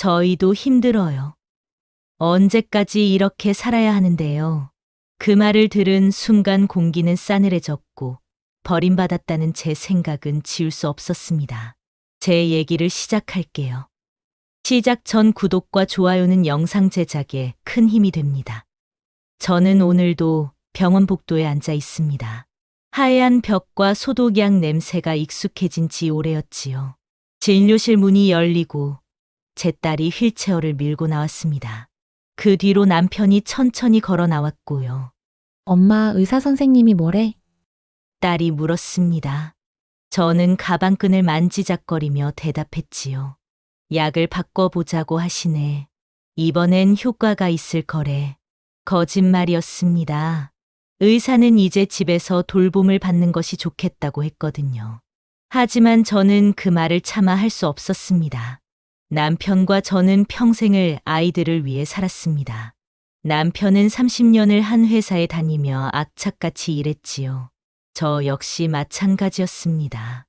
저희도 힘들어요. 언제까지 이렇게 살아야 하는데요. 그 말을 들은 순간 공기는 싸늘해졌고 버림받았다는 제 생각은 지울 수 없었습니다. 제 얘기를 시작할게요. 시작 전 구독과 좋아요는 영상 제작에 큰 힘이 됩니다. 저는 오늘도 병원 복도에 앉아 있습니다. 하얀 벽과 소독약 냄새가 익숙해진 지 오래였지요. 진료실 문이 열리고 제 딸이 휠체어를 밀고 나왔습니다. 그 뒤로 남편이 천천히 걸어 나왔고요. 엄마, 의사 선생님이 뭐래? 딸이 물었습니다. 저는 가방끈을 만지작거리며 대답했지요. 약을 바꿔보자고 하시네. 이번엔 효과가 있을 거래. 거짓말이었습니다. 의사는 이제 집에서 돌봄을 받는 것이 좋겠다고 했거든요. 하지만 저는 그 말을 차마 할 수 없었습니다. 남편과 저는 평생을 아이들을 위해 살았습니다. 남편은 30년을 한 회사에 다니며 악착같이 일했지요. 저 역시 마찬가지였습니다.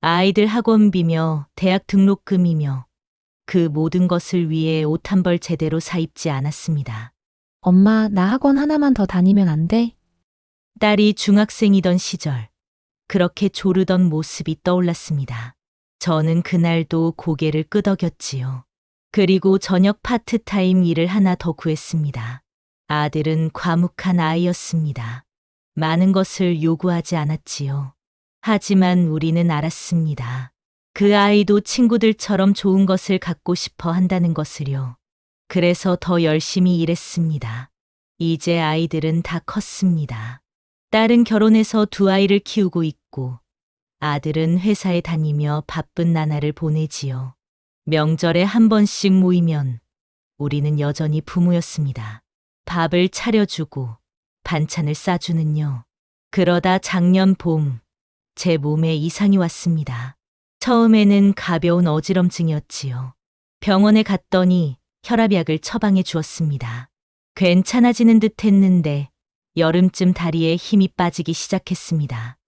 아이들 학원비며 대학 등록금이며 그 모든 것을 위해 옷 한 벌 제대로 사입지 않았습니다. 엄마, 나 학원 하나만 더 다니면 안 돼? 딸이 중학생이던 시절, 그렇게 조르던 모습이 떠올랐습니다. 저는 그날도 고개를 끄덕였지요. 그리고 저녁 파트타임 일을 하나 더 구했습니다. 아들은 과묵한 아이였습니다. 많은 것을 요구하지 않았지요. 하지만 우리는 알았습니다. 그 아이도 친구들처럼 좋은 것을 갖고 싶어 한다는 것을요. 그래서 더 열심히 일했습니다. 이제 아이들은 다 컸습니다. 딸은 결혼해서 두 아이를 키우고 있고 아들은 회사에 다니며 바쁜 나날을 보내지요. 명절에 한 번씩 모이면 우리는 여전히 부모였습니다. 밥을 차려주고 반찬을 싸주는요. 그러다 작년 봄, 제 몸에 이상이 왔습니다. 처음에는 가벼운 어지럼증이었지요. 병원에 갔더니 혈압약을 처방해 주었습니다. 괜찮아지는 듯 했는데 여름쯤 다리에 힘이 빠지기 시작했습니다.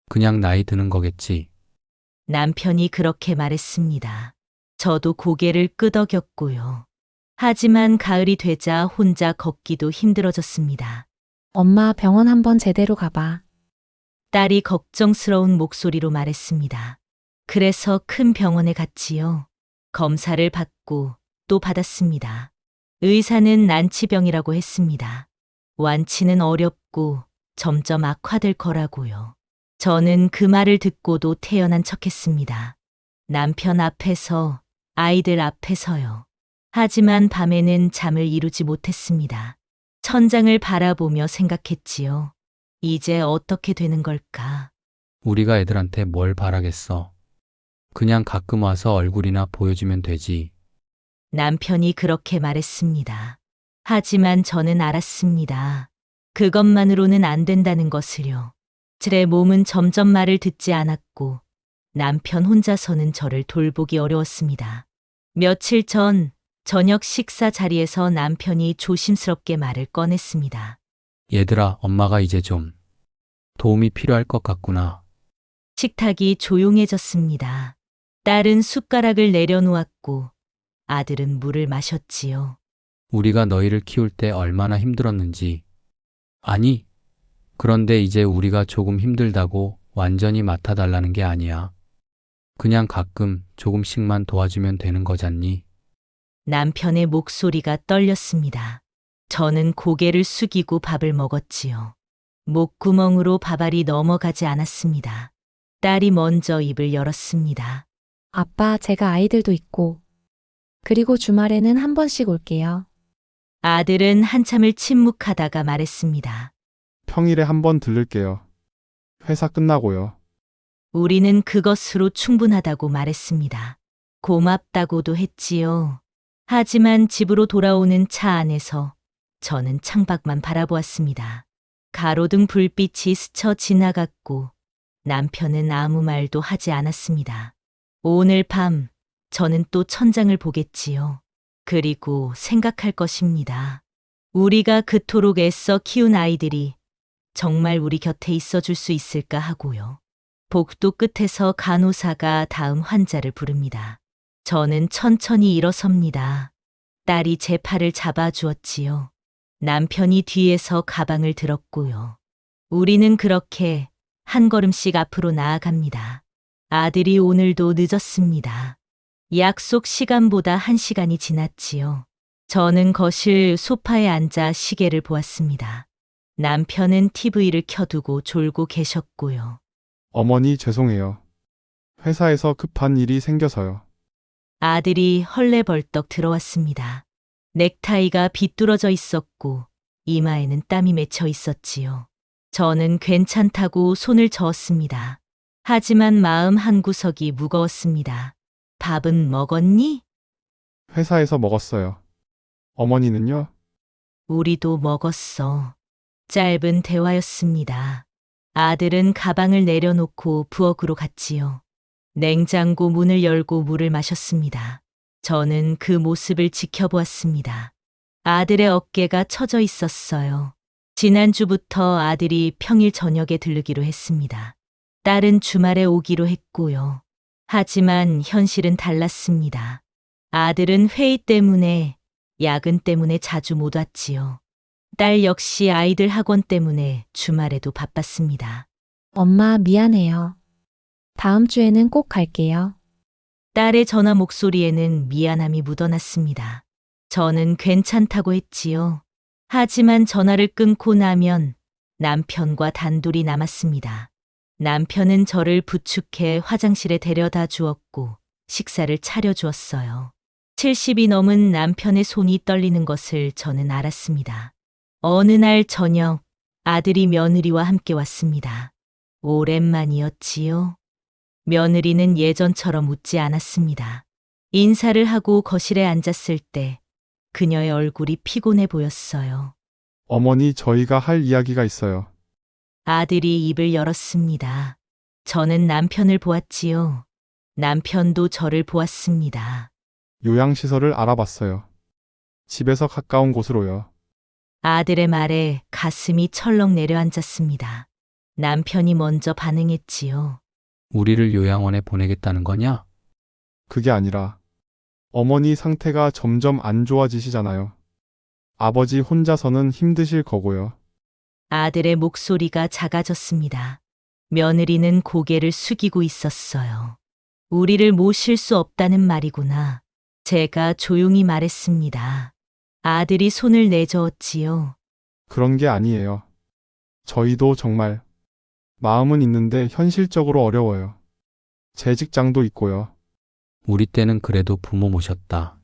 그냥 나이 드는 거겠지. 남편이 그렇게 말했습니다. 저도 고개를 끄덕였고요. 하지만 가을이 되자 혼자 걷기도 힘들어졌습니다. 엄마, 병원 한번 제대로 가봐. 딸이 걱정스러운 목소리로 말했습니다. 그래서 큰 병원에 갔지요. 검사를 받고 또 받았습니다. 의사는 난치병이라고 했습니다. 완치는 어렵고 점점 악화될 거라고요. 저는 그 말을 듣고도 태연한 척했습니다. 남편 앞에서, 아이들 앞에서요. 하지만 밤에는 잠을 이루지 못했습니다. 천장을 바라보며 생각했지요. 이제 어떻게 되는 걸까? 우리가 애들한테 뭘 바라겠어. 그냥 가끔 와서 얼굴이나 보여주면 되지. 남편이 그렇게 말했습니다. 하지만 저는 알았습니다. 그것만으로는 안 된다는 것을요. 제 몸은 점점 말을 듣지 않았고 남편 혼자서는 저를 돌보기 어려웠습니다. 며칠 전 저녁 식사 자리에서 남편이 조심스럽게 말을 꺼냈습니다. 얘들아, 엄마가 이제 좀 도움이 필요할 것 같구나. 식탁이 조용해졌습니다. 딸은 숟가락을 내려놓았고 아들은 물을 마셨지요. 우리가 너희를 키울 때 얼마나 힘들었는지. 아니, 그런데 이제 우리가 조금 힘들다고 완전히 맡아달라는 게 아니야. 그냥 가끔 조금씩만 도와주면 되는 거잖니. 남편의 목소리가 떨렸습니다. 저는 고개를 숙이고 밥을 먹었지요. 목구멍으로 밥알이 넘어가지 않았습니다. 딸이 먼저 입을 열었습니다. 아빠, 제가 아이들도 있고. 그리고 주말에는 한 번씩 올게요. 아들은 한참을 침묵하다가 말했습니다. 평일에 한번 들를게요. 회사 끝나고요. 우리는 그것으로 충분하다고 말했습니다. 고맙다고도 했지요. 하지만 집으로 돌아오는 차 안에서 저는 창밖만 바라보았습니다. 가로등 불빛이 스쳐 지나갔고 남편은 아무 말도 하지 않았습니다. 오늘 밤 저는 또 천장을 보겠지요. 그리고 생각할 것입니다. 우리가 그토록 애써 키운 아이들이 정말 우리 곁에 있어줄 수 있을까 하고요. 복도 끝에서 간호사가 다음 환자를 부릅니다. 저는 천천히 일어섭니다. 딸이 제 팔을 잡아주었지요. 남편이 뒤에서 가방을 들었고요. 우리는 그렇게 한 걸음씩 앞으로 나아갑니다. 아들이 오늘도 늦었습니다. 약속 시간보다 1시간이 지났지요. 저는 거실 소파에 앉아 시계를 보았습니다. 남편은 TV를 켜두고 졸고 계셨고요. 어머니 죄송해요. 회사에서 급한 일이 생겨서요. 아들이 헐레벌떡 들어왔습니다. 넥타이가 비뚤어져 있었고 이마에는 땀이 맺혀 있었지요. 저는 괜찮다고 손을 저었습니다. 하지만 마음 한구석이 무거웠습니다. 밥은 먹었니? 회사에서 먹었어요. 어머니는요? 우리도 먹었어. 짧은 대화였습니다. 아들은 가방을 내려놓고 부엌으로 갔지요. 냉장고 문을 열고 물을 마셨습니다. 저는 그 모습을 지켜보았습니다. 아들의 어깨가 처져 있었어요. 지난주부터 아들이 평일 저녁에 들르기로 했습니다. 딸은 주말에 오기로 했고요. 하지만 현실은 달랐습니다. 아들은 회의 때문에, 야근 때문에 자주 못 왔지요. 딸 역시 아이들 학원 때문에 주말에도 바빴습니다. 엄마 미안해요. 다음 주에는 꼭 갈게요. 딸의 전화 목소리에는 미안함이 묻어났습니다. 저는 괜찮다고 했지요. 하지만 전화를 끊고 나면 남편과 단둘이 남았습니다. 남편은 저를 부축해 화장실에 데려다 주었고 식사를 차려주었어요. 70이 넘은 남편의 손이 떨리는 것을 저는 알았습니다. 어느 날 저녁 아들이 며느리와 함께 왔습니다. 오랜만이었지요. 며느리는 예전처럼 웃지 않았습니다. 인사를 하고 거실에 앉았을 때 그녀의 얼굴이 피곤해 보였어요. 어머니 저희가 할 이야기가 있어요. 아들이 입을 열었습니다. 저는 남편을 보았지요. 남편도 저를 보았습니다. 요양시설을 알아봤어요. 집에서 가까운 곳으로요. 아들의 말에 가슴이 철렁 내려앉았습니다. 남편이 먼저 반응했지요. 우리를 요양원에 보내겠다는 거냐? 그게 아니라 어머니 상태가 점점 안 좋아지시잖아요. 아버지 혼자서는 힘드실 거고요. 아들의 목소리가 작아졌습니다. 며느리는 고개를 숙이고 있었어요. 우리를 모실 수 없다는 말이구나. 제가 조용히 말했습니다. 아들이 손을 내저었지요. 그런 게 아니에요. 저희도 정말 마음은 있는데 현실적으로 어려워요. 제 직장도 있고요. 우리 때는 그래도 부모 모셨다.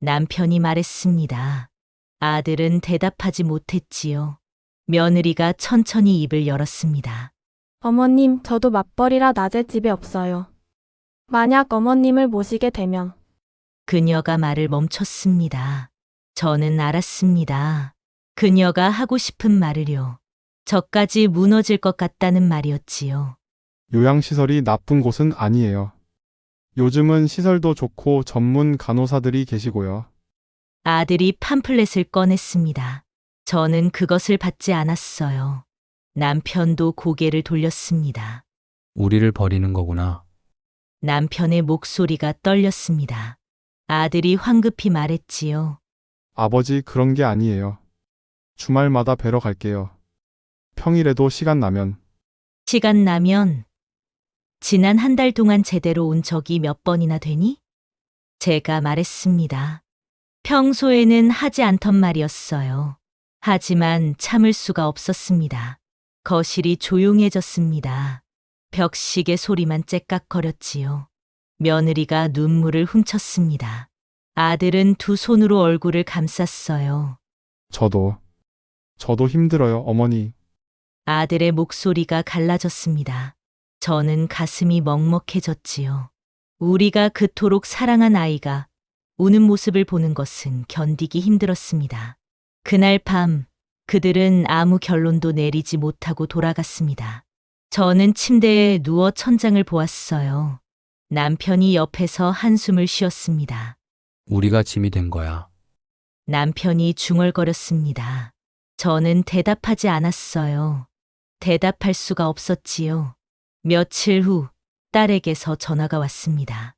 남편이 말했습니다. 아들은 대답하지 못했지요. 며느리가 천천히 입을 열었습니다. 어머님, 저도 맞벌이라 낮에 집에 없어요. 만약 어머님을 모시게 되면 그녀가 말을 멈췄습니다. 저는 알았습니다. 그녀가 하고 싶은 말을요. 저까지 무너질 것 같다는 말이었지요. 요양시설이 나쁜 곳은 아니에요. 요즘은 시설도 좋고 전문 간호사들이 계시고요. 아들이 팜플렛을 꺼냈습니다. 저는 그것을 받지 않았어요. 남편도 고개를 돌렸습니다. 우리를 버리는 거구나. 남편의 목소리가 떨렸습니다. 아들이 황급히 말했지요. 아버지 그런 게 아니에요. 주말마다 뵈러 갈게요. 평일에도 시간 나면. 시간 나면 지난 한 달 동안 제대로 온 적이 몇 번이나 되니? 제가 말했습니다. 평소에는 하지 않던 말이었어요. 하지만 참을 수가 없었습니다. 거실이 조용해졌습니다. 벽시계 소리만 째깍거렸지요. 며느리가 눈물을 훔쳤습니다. 아들은 두 손으로 얼굴을 감쌌어요. 저도 힘들어요, 어머니. 아들의 목소리가 갈라졌습니다. 저는 가슴이 먹먹해졌지요. 우리가 그토록 사랑한 아이가 우는 모습을 보는 것은 견디기 힘들었습니다. 그날 밤 그들은 아무 결론도 내리지 못하고 돌아갔습니다. 저는 침대에 누워 천장을 보았어요. 남편이 옆에서 한숨을 쉬었습니다. 우리가 짐이 된 거야. 남편이 중얼거렸습니다. 저는 대답하지 않았어요. 대답할 수가 없었지요. 며칠 후 딸에게서 전화가 왔습니다.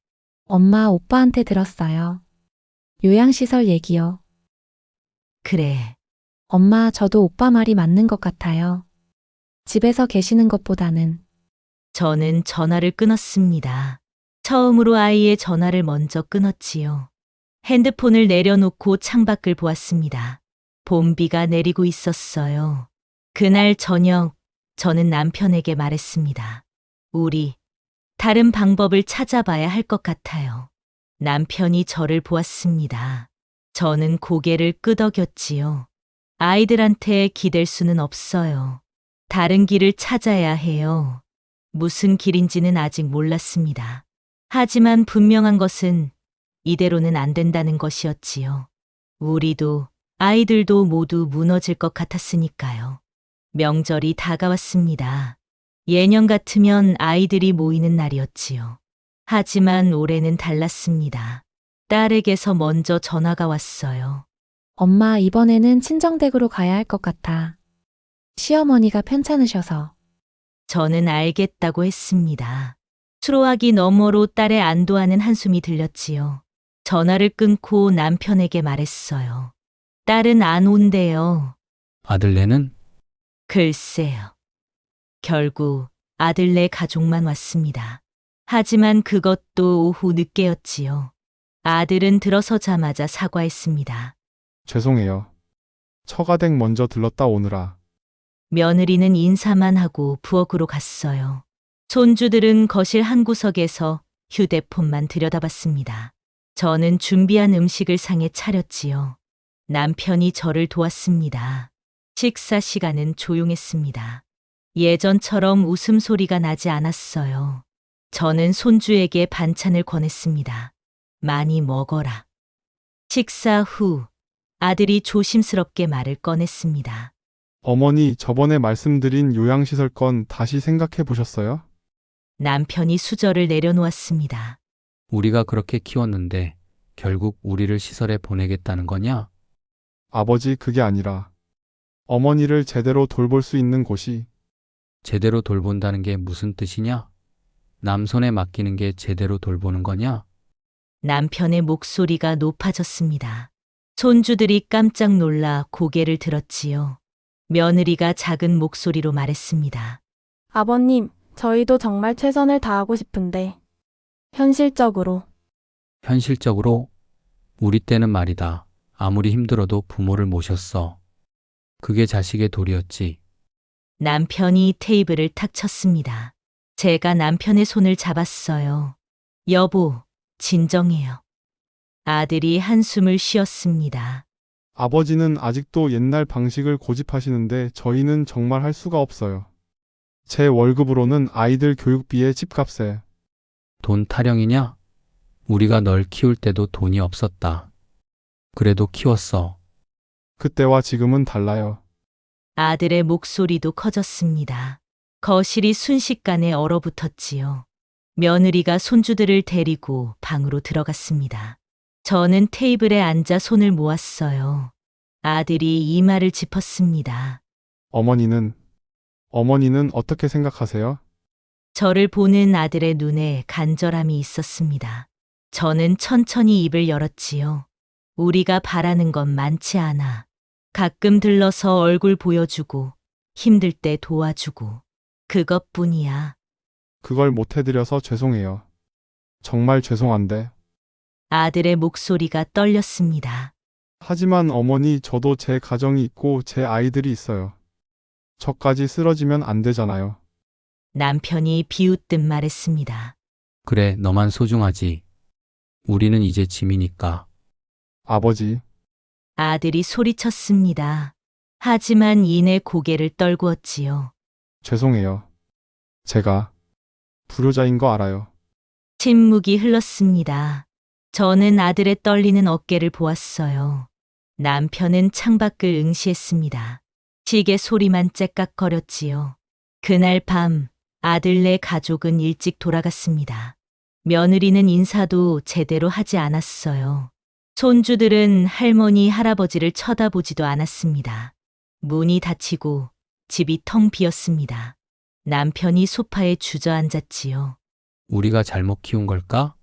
엄마, 오빠한테 들었어요. 요양시설 얘기요. 그래. 엄마, 저도 오빠 말이 맞는 것 같아요. 집에서 계시는 것보다는. 저는 전화를 끊었습니다. 처음으로 아이의 전화를 먼저 끊었지요. 핸드폰을 내려놓고 창밖을 보았습니다. 봄비가 내리고 있었어요. 그날 저녁, 저는 남편에게 말했습니다. 우리 다른 방법을 찾아봐야 할 것 같아요. 남편이 저를 보았습니다. 저는 고개를 끄덕였지요. 아이들한테 기댈 수는 없어요. 다른 길을 찾아야 해요. 무슨 길인지는 아직 몰랐습니다. 하지만 분명한 것은 이대로는 안 된다는 것이었지요. 우리도 아이들도 모두 무너질 것 같았으니까요. 명절이 다가왔습니다. 예년 같으면 아이들이 모이는 날이었지요. 하지만 올해는 달랐습니다. 딸에게서 먼저 전화가 왔어요. 엄마, 이번에는 친정댁으로 가야 할 것 같아. 시어머니가 편찮으셔서. 저는 알겠다고 했습니다. 수로하기 너머로 딸의 안도하는 한숨이 들렸지요. 전화를 끊고 남편에게 말했어요. 딸은 안 온대요. 아들네는? 글쎄요. 결국 아들네 가족만 왔습니다. 하지만 그것도 오후 늦게였지요. 아들은 들어서자마자 사과했습니다. 죄송해요. 처가댁 먼저 들렀다 오느라. 며느리는 인사만 하고 부엌으로 갔어요. 손주들은 거실 한 구석에서 휴대폰만 들여다봤습니다. 저는 준비한 음식을 상에 차렸지요. 남편이 저를 도왔습니다. 식사 시간은 조용했습니다. 예전처럼 웃음소리가 나지 않았어요. 저는 손주에게 반찬을 권했습니다. 많이 먹어라. 식사 후 아들이 조심스럽게 말을 꺼냈습니다. 어머니, 저번에 말씀드린 요양시설 건 다시 생각해 보셨어요? 남편이 수저를 내려놓았습니다. 우리가 그렇게 키웠는데 결국 우리를 시설에 보내겠다는 거냐? 아버지, 그게 아니라 어머니를 제대로 돌볼 수 있는 곳이 제대로 돌본다는 게 무슨 뜻이냐? 남 손에 맡기는 게 제대로 돌보는 거냐? 남편의 목소리가 높아졌습니다. 손주들이 깜짝 놀라 고개를 들었지요. 며느리가 작은 목소리로 말했습니다. 아버님, 저희도 정말 최선을 다하고 싶은데, 현실적으로. 현실적으로 우리 때는 말이다. 아무리 힘들어도 부모를 모셨어. 그게 자식의 도리였지. 남편이 테이블을 탁 쳤습니다. 제가 남편의 손을 잡았어요. 여보, 진정해요. 아들이 한숨을 쉬었습니다. 아버지는 아직도 옛날 방식을 고집하시는데 저희는 정말 할 수가 없어요. 제 월급으로는 아이들 교육비에 집값에 돈 타령이냐? 우리가 널 키울 때도 돈이 없었다. 그래도 키웠어. 그때와 지금은 달라요. 아들의 목소리도 커졌습니다. 거실이 순식간에 얼어붙었지요. 며느리가 손주들을 데리고 방으로 들어갔습니다. 저는 테이블에 앉아 손을 모았어요. 아들이 이마를 짚었습니다. 어머니는 어떻게 생각하세요? 저를 보는 아들의 눈에 간절함이 있었습니다. 저는 천천히 입을 열었지요. 우리가 바라는 건 많지 않아. 가끔 들러서 얼굴 보여주고 힘들 때 도와주고 그것뿐이야. 그걸 못 해드려서 죄송해요. 정말 죄송한데. 아들의 목소리가 떨렸습니다. 하지만 어머니, 저도 제 가정이 있고 제 아이들이 있어요. 저까지 쓰러지면 안 되잖아요. 남편이 비웃듯 말했습니다. 그래, 너만 소중하지. 우리는 이제 짐이니까. 아버지, 아들이 소리쳤습니다. 하지만 이내 고개를 떨구었지요. 죄송해요. 제가 불효자인 거 알아요. 침묵이 흘렀습니다. 저는 아들의 떨리는 어깨를 보았어요. 남편은 창밖을 응시했습니다. 시계 소리만 째깍거렸지요. 그날 밤 아들네 가족은 일찍 돌아갔습니다. 며느리는 인사도 제대로 하지 않았어요. 손주들은 할머니, 할아버지를 쳐다보지도 않았습니다. 문이 닫히고 집이 텅 비었습니다. 남편이 소파에 주저앉았지요. 우리가 잘못 키운 걸까?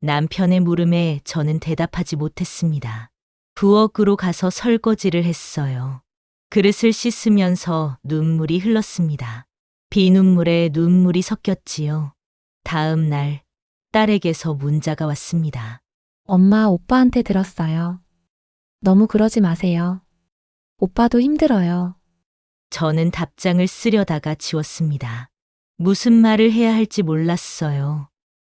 남편의 물음에 저는 대답하지 못했습니다. 부엌으로 가서 설거지를 했어요. 그릇을 씻으면서 눈물이 흘렀습니다. 비눈물에 눈물이 섞였지요. 다음 날 딸에게서 문자가 왔습니다. 엄마, 오빠한테 들었어요. 너무 그러지 마세요. 오빠도 힘들어요. 저는 답장을 쓰려다가 지웠습니다. 무슨 말을 해야 할지 몰랐어요.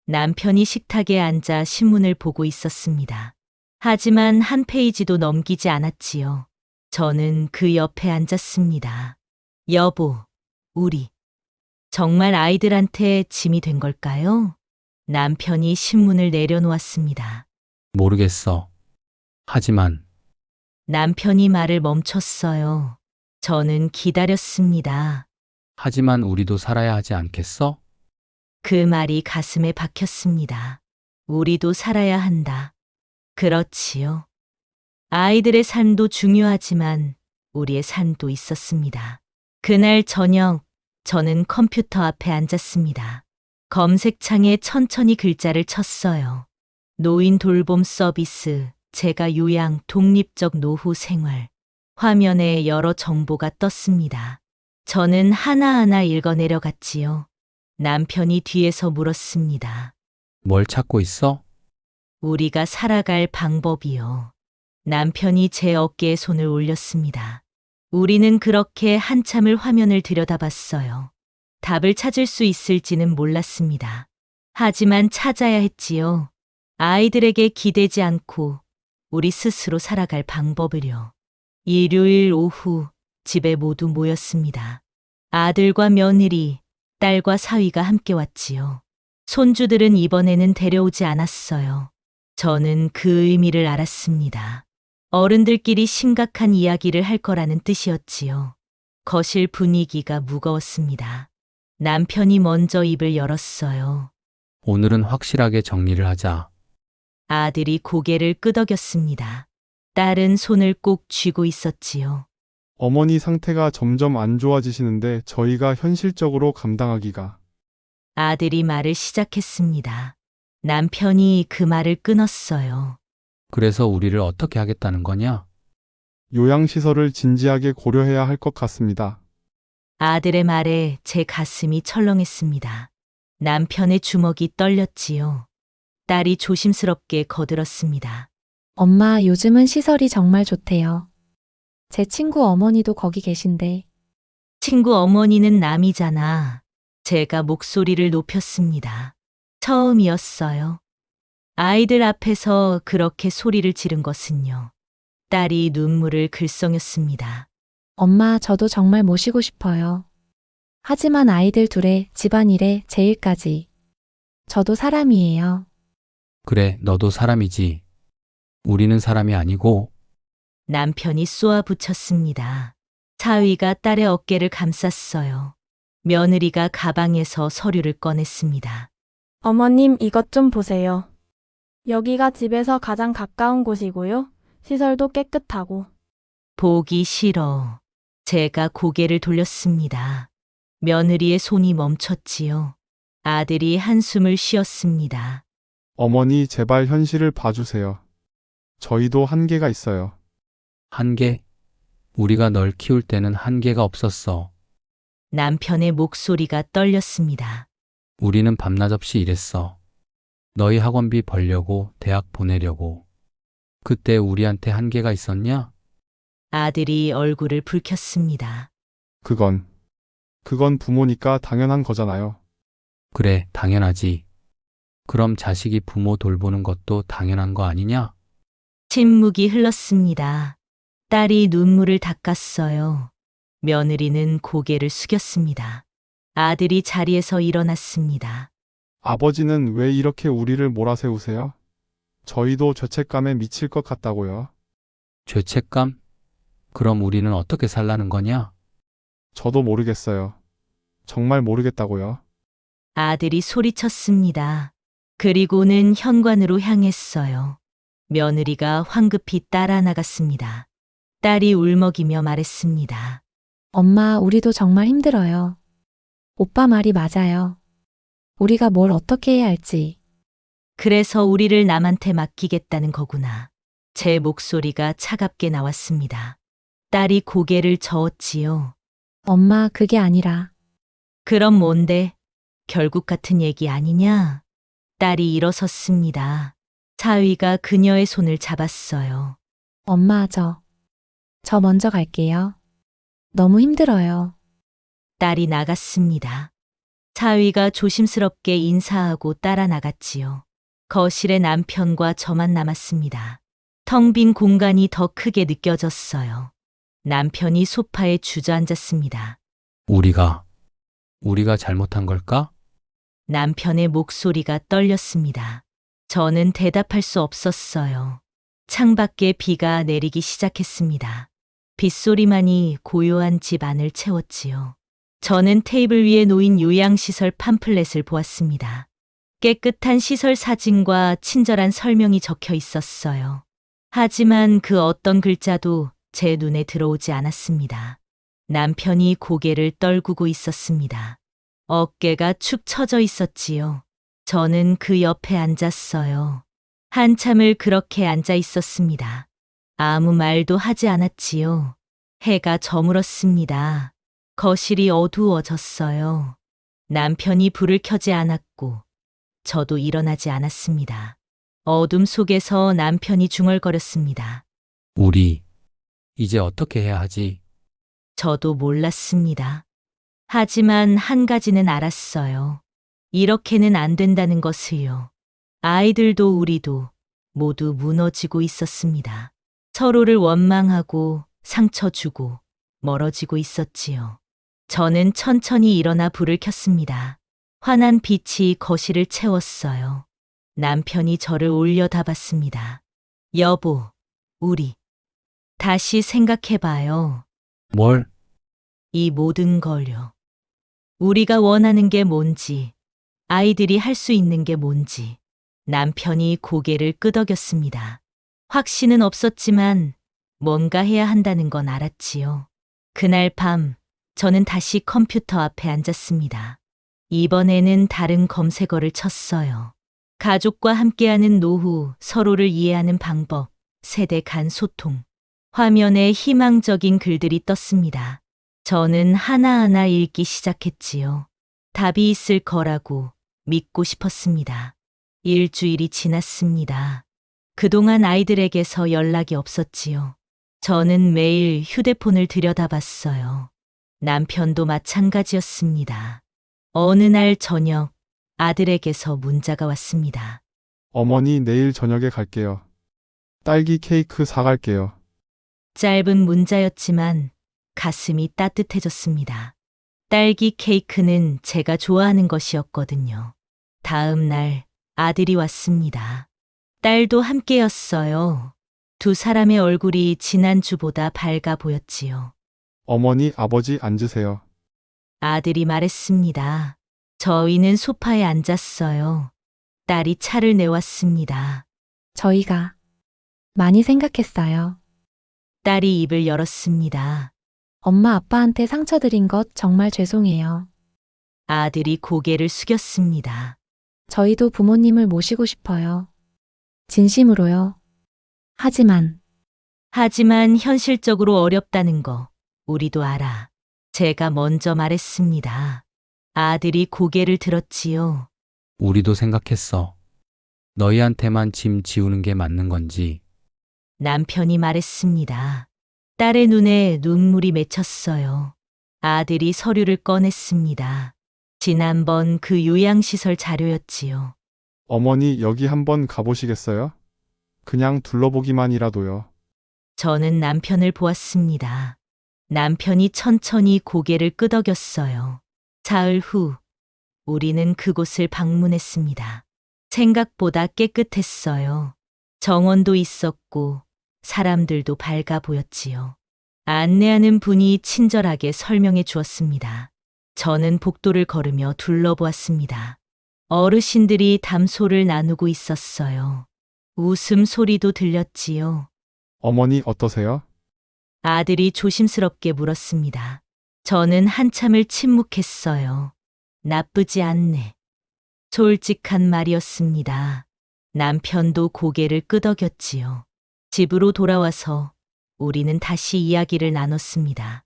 남편이 식탁에 앉아 신문을 보고 있었습니다. 하지만 한 페이지도 넘기지 않았지요. 저는 그 옆에 앉았습니다. 여보, 우리 정말 아이들한테 짐이 된 걸까요? 남편이 신문을 내려놓았습니다. 모르겠어. 하지만 남편이 말을 멈췄어요. 저는 기다렸습니다. 하지만 우리도 살아야 하지 않겠어? 그 말이 가슴에 박혔습니다. 우리도 살아야 한다. 그렇지요. 아이들의 삶도 중요하지만 우리의 삶도 있었습니다. 그날 저녁, 저는 컴퓨터 앞에 앉았습니다. 검색창에 천천히 글자를 쳤어요. 노인 돌봄 서비스, 재가 요양, 독립적 노후 생활. 화면에 여러 정보가 떴습니다. 저는 하나하나 읽어 내려갔지요. 남편이 뒤에서 물었습니다. 뭘 찾고 있어? 우리가 살아갈 방법이요. 남편이 제 어깨에 손을 올렸습니다. 우리는 그렇게 한참을 화면을 들여다봤어요. 답을 찾을 수 있을지는 몰랐습니다. 하지만 찾아야 했지요. 아이들에게 기대지 않고 우리 스스로 살아갈 방법을요. 일요일 오후 집에 모두 모였습니다. 아들과 며느리, 딸과 사위가 함께 왔지요. 손주들은 이번에는 데려오지 않았어요. 저는 그 의미를 알았습니다. 어른들끼리 심각한 이야기를 할 거라는 뜻이었지요. 거실 분위기가 무거웠습니다. 남편이 먼저 입을 열었어요. 오늘은 확실하게 정리를 하자. 아들이 고개를 끄덕였습니다. 딸은 손을 꼭 쥐고 있었지요. 어머니 상태가 점점 안 좋아지시는데 저희가 현실적으로 감당하기가. 아들이 말을 시작했습니다. 남편이 그 말을 끊었어요. 그래서 우리를 어떻게 하겠다는 거냐? 요양시설을 진지하게 고려해야 할 것 같습니다. 아들의 말에 제 가슴이 철렁했습니다. 남편의 주먹이 떨렸지요. 딸이 조심스럽게 거들었습니다. 엄마, 요즘은 시설이 정말 좋대요. 제 친구 어머니도 거기 계신데. 친구 어머니는 남이잖아. 제가 목소리를 높였습니다. 처음이었어요. 아이들 앞에서 그렇게 소리를 지른 것은요. 딸이 눈물을 글썽였습니다. 엄마, 저도 정말 모시고 싶어요. 하지만 아이들 둘에 집안일에 제 일까지. 저도 사람이에요. 그래, 너도 사람이지. 우리는 사람이 아니고 남편이 쏘아붙였습니다. 사위가 딸의 어깨를 감쌌어요. 며느리가 가방에서 서류를 꺼냈습니다. 어머님, 이것 좀 보세요. 여기가 집에서 가장 가까운 곳이고요. 시설도 깨끗하고. 보기 싫어. 제가 고개를 돌렸습니다. 며느리의 손이 멈췄지요. 아들이 한숨을 쉬었습니다. 어머니 제발 현실을 봐주세요. 저희도 한계가 있어요. 한계? 우리가 널 키울 때는 한계가 없었어. 남편의 목소리가 떨렸습니다. 우리는 밤낮 없이 일했어. 너희 학원비 벌려고, 대학 보내려고. 그때 우리한테 한계가 있었냐? 아들이 얼굴을 붉혔습니다. 그건 부모니까 당연한 거잖아요. 그래, 당연하지. 그럼 자식이 부모 돌보는 것도 당연한 거 아니냐? 침묵이 흘렀습니다. 딸이 눈물을 닦았어요. 며느리는 고개를 숙였습니다. 아들이 자리에서 일어났습니다. 아버지는 왜 이렇게 우리를 몰아세우세요? 저희도 죄책감에 미칠 것 같다고요. 죄책감? 그럼 우리는 어떻게 살라는 거냐? 저도 모르겠어요. 정말 모르겠다고요. 아들이 소리쳤습니다. 그리고는 현관으로 향했어요. 며느리가 황급히 따라 나갔습니다. 딸이 울먹이며 말했습니다. 엄마, 우리도 정말 힘들어요. 오빠 말이 맞아요. 우리가 뭘 어떻게 해야 할지. 그래서 우리를 남한테 맡기겠다는 거구나. 제 목소리가 차갑게 나왔습니다. 딸이 고개를 저었지요. 엄마, 그게 아니라. 그럼 뭔데? 결국 같은 얘기 아니냐? 딸이 일어섰습니다. 사위가 그녀의 손을 잡았어요. 엄마, 저 먼저 갈게요. 너무 힘들어요. 딸이 나갔습니다. 사위가 조심스럽게 인사하고 따라 나갔지요. 거실에 남편과 저만 남았습니다. 텅 빈 공간이 더 크게 느껴졌어요. 남편이 소파에 주저앉았습니다. 우리가 잘못한 걸까? 남편의 목소리가 떨렸습니다. 저는 대답할 수 없었어요. 창밖에 비가 내리기 시작했습니다. 빗소리만이 고요한 집 안을 채웠지요. 저는 테이블 위에 놓인 요양시설 팜플렛을 보았습니다. 깨끗한 시설 사진과 친절한 설명이 적혀 있었어요. 하지만 그 어떤 글자도 제 눈에 들어오지 않았습니다. 남편이 고개를 떨구고 있었습니다. 어깨가 축 처져 있었지요. 저는 그 옆에 앉았어요. 한참을 그렇게 앉아 있었습니다. 아무 말도 하지 않았지요. 해가 저물었습니다. 거실이 어두워졌어요. 남편이 불을 켜지 않았고 저도 일어나지 않았습니다. 어둠 속에서 남편이 중얼거렸습니다. 우리 이제 어떻게 해야 하지? 저도 몰랐습니다. 하지만 한 가지는 알았어요. 이렇게는 안 된다는 것을요. 아이들도 우리도 모두 무너지고 있었습니다. 서로를 원망하고 상처 주고 멀어지고 있었지요. 저는 천천히 일어나 불을 켰습니다. 환한 빛이 거실을 채웠어요. 남편이 저를 올려다봤습니다. 여보, 우리 다시 생각해봐요. 뭘? 이 모든 걸요. 우리가 원하는 게 뭔지, 아이들이 할 수 있는 게 뭔지. 남편이 고개를 끄덕였습니다. 확신은 없었지만 뭔가 해야 한다는 건 알았지요. 그날 밤 저는 다시 컴퓨터 앞에 앉았습니다. 이번에는 다른 검색어를 쳤어요. 가족과 함께하는 노후, 서로를 이해하는 방법, 세대 간 소통. 화면에 희망적인 글들이 떴습니다. 저는 하나하나 읽기 시작했지요. 답이 있을 거라고 믿고 싶었습니다. 일주일이 지났습니다. 그동안 아이들에게서 연락이 없었지요. 저는 매일 휴대폰을 들여다봤어요. 남편도 마찬가지였습니다. 어느 날 저녁 아들에게서 문자가 왔습니다. 어머니, 내일 저녁에 갈게요. 딸기 케이크 사갈게요. 짧은 문자였지만 가슴이 따뜻해졌습니다. 딸기 케이크는 제가 좋아하는 것이었거든요. 다음 날 아들이 왔습니다. 딸도 함께였어요. 두 사람의 얼굴이 지난주보다 밝아 보였지요. 어머니, 아버지 앉으세요. 아들이 말했습니다. 저희는 소파에 앉았어요. 딸이 차를 내왔습니다. 저희가 많이 생각했어요. 딸이 입을 열었습니다. 엄마, 아빠한테 상처 드린 것 정말 죄송해요. 아들이 고개를 숙였습니다. 저희도 부모님을 모시고 싶어요. 진심으로요. 하지만 현실적으로 어렵다는 거 우리도 알아. 제가 먼저 말했습니다. 아들이 고개를 들었지요. 우리도 생각했어. 너희한테만 짐 지우는 게 맞는 건지. 남편이 말했습니다. 딸의 눈에 눈물이 맺혔어요. 아들이 서류를 꺼냈습니다. 지난번 그 요양시설 자료였지요. 어머니, 여기 한번 가보시겠어요? 그냥 둘러보기만이라도요. 저는 남편을 보았습니다. 남편이 천천히 고개를 끄덕였어요. 사흘 후, 우리는 그곳을 방문했습니다. 생각보다 깨끗했어요. 정원도 있었고, 사람들도 밝아 보였지요. 안내하는 분이 친절하게 설명해 주었습니다. 저는 복도를 걸으며 둘러보았습니다. 어르신들이 담소를 나누고 있었어요. 웃음 소리도 들렸지요. 어머니, 어떠세요? 아들이 조심스럽게 물었습니다. 저는 한참을 침묵했어요. 나쁘지 않네. 솔직한 말이었습니다. 남편도 고개를 끄덕였지요. 집으로 돌아와서 우리는 다시 이야기를 나눴습니다.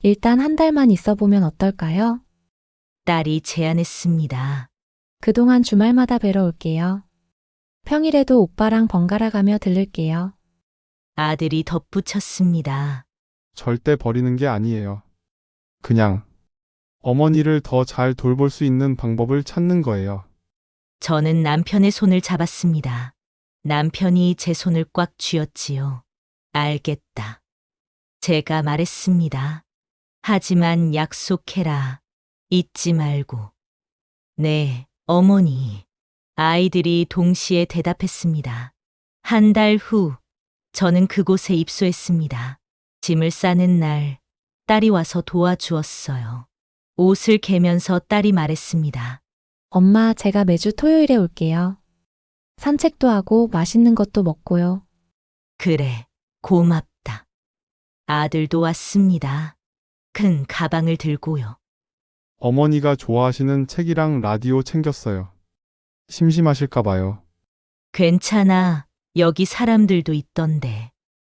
일단 한 달만 있어 보면 어떨까요? 딸이 제안했습니다. 그동안 주말마다 뵈러 올게요. 평일에도 오빠랑 번갈아 가며 들를게요. 아들이 덧붙였습니다. 절대 버리는 게 아니에요. 그냥 어머니를 더 잘 돌볼 수 있는 방법을 찾는 거예요. 저는 남편의 손을 잡았습니다. 남편이 제 손을 꽉 쥐었지요. 알겠다. 제가 말했습니다. 하지만 약속해라. 잊지 말고. 네, 어머니. 아이들이 동시에 대답했습니다. 한 달 후, 저는 그곳에 입소했습니다. 짐을 싸는 날, 딸이 와서 도와주었어요. 옷을 개면서 딸이 말했습니다. 엄마, 제가 매주 토요일에 올게요. 산책도 하고 맛있는 것도 먹고요. 그래, 고맙다. 아들도 왔습니다. 큰 가방을 들고요. 어머니가 좋아하시는 책이랑 라디오 챙겼어요. 심심하실까 봐요. 괜찮아. 여기 사람들도 있던데.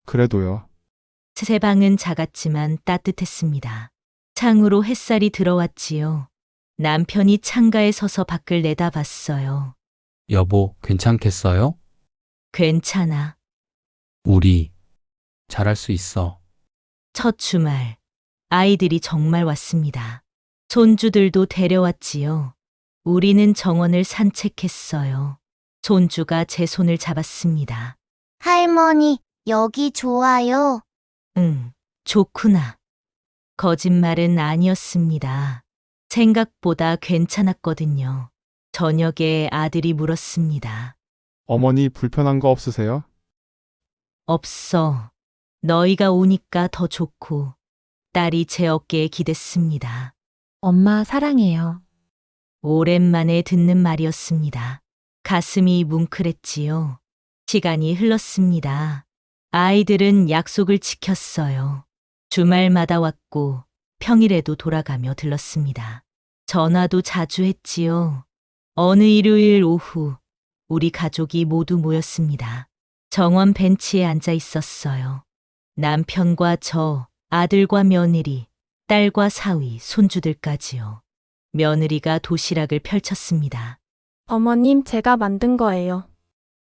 그래도요. 새 방은 작았지만 따뜻했습니다. 창으로 햇살이 들어왔지요. 남편이 창가에 서서 밖을 내다봤어요. 여보, 괜찮겠어요? 괜찮아. 우리 잘할 수 있어. 첫 주말, 아이들이 정말 왔습니다. 손주들도 데려왔지요. 우리는 정원을 산책했어요. 손주가 제 손을 잡았습니다. 할머니, 여기 좋아요. 응, 좋구나. 거짓말은 아니었습니다. 생각보다 괜찮았거든요. 저녁에 아들이 물었습니다. 어머니 불편한 거 없으세요? 없어. 너희가 오니까 더 좋고. 딸이 제 어깨에 기댔습니다. 엄마, 사랑해요. 오랜만에 듣는 말이었습니다. 가슴이 뭉클했지요. 시간이 흘렀습니다. 아이들은 약속을 지켰어요. 주말마다 왔고 평일에도 돌아가며 들렀습니다. 전화도 자주 했지요. 어느 일요일 오후 우리 가족이 모두 모였습니다. 정원 벤치에 앉아 있었어요. 남편과 저, 아들과 며느리, 딸과 사위, 손주들까지요. 며느리가 도시락을 펼쳤습니다. 어머님, 제가 만든 거예요.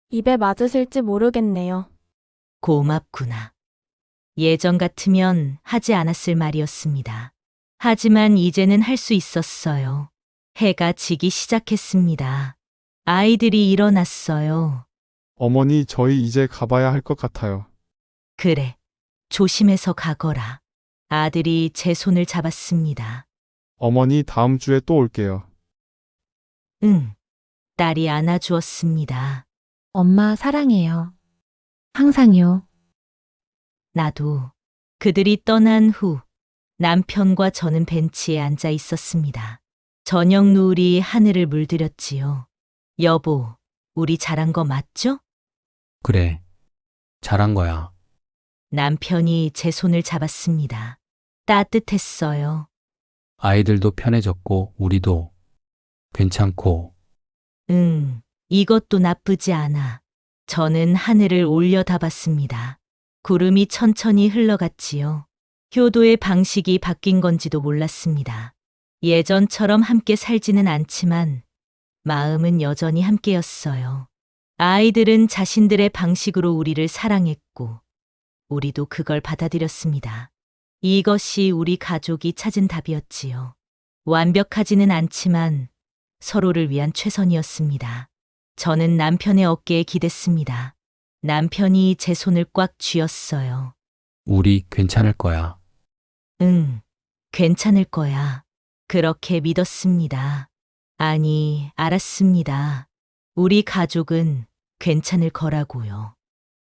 입에 맞으실지 모르겠네요. 고맙구나. 예전 같으면 하지 않았을 말이었습니다. 하지만 이제는 할 수 있었어요. 해가 지기 시작했습니다. 아이들이 일어났어요. 어머니 저희 이제 가봐야 할 것 같아요. 그래, 조심해서 가거라. 아들이 제 손을 잡았습니다. 어머니 다음 주에 또 올게요. 응, 딸이 안아주었습니다. 엄마, 사랑해요. 항상요. 나도. 그들이 떠난 후 남편과 저는 벤치에 앉아 있었습니다. 저녁 노을이 하늘을 물들였지요. 여보, 우리 잘한 거 맞죠? 그래. 잘한 거야. 남편이 제 손을 잡았습니다. 따뜻했어요. 아이들도 편해졌고, 우리도 괜찮고, 이것도 나쁘지 않아. 저는 하늘을 올려다봤습니다. 구름이 천천히 흘러갔지요. 효도의 방식이 바뀐 건지도 몰랐습니다. 예전처럼 함께 살지는 않지만 마음은 여전히 함께였어요. 아이들은 자신들의 방식으로 우리를 사랑했고 우리도 그걸 받아들였습니다. 이것이 우리 가족이 찾은 답이었지요. 완벽하지는 않지만 서로를 위한 최선이었습니다. 저는 남편의 어깨에 기댔습니다. 남편이 제 손을 꽉 쥐었어요. 우리 괜찮을 거야. 응, 괜찮을 거야. 그렇게 믿었습니다. 아니, 알았습니다. 우리 가족은 괜찮을 거라고요.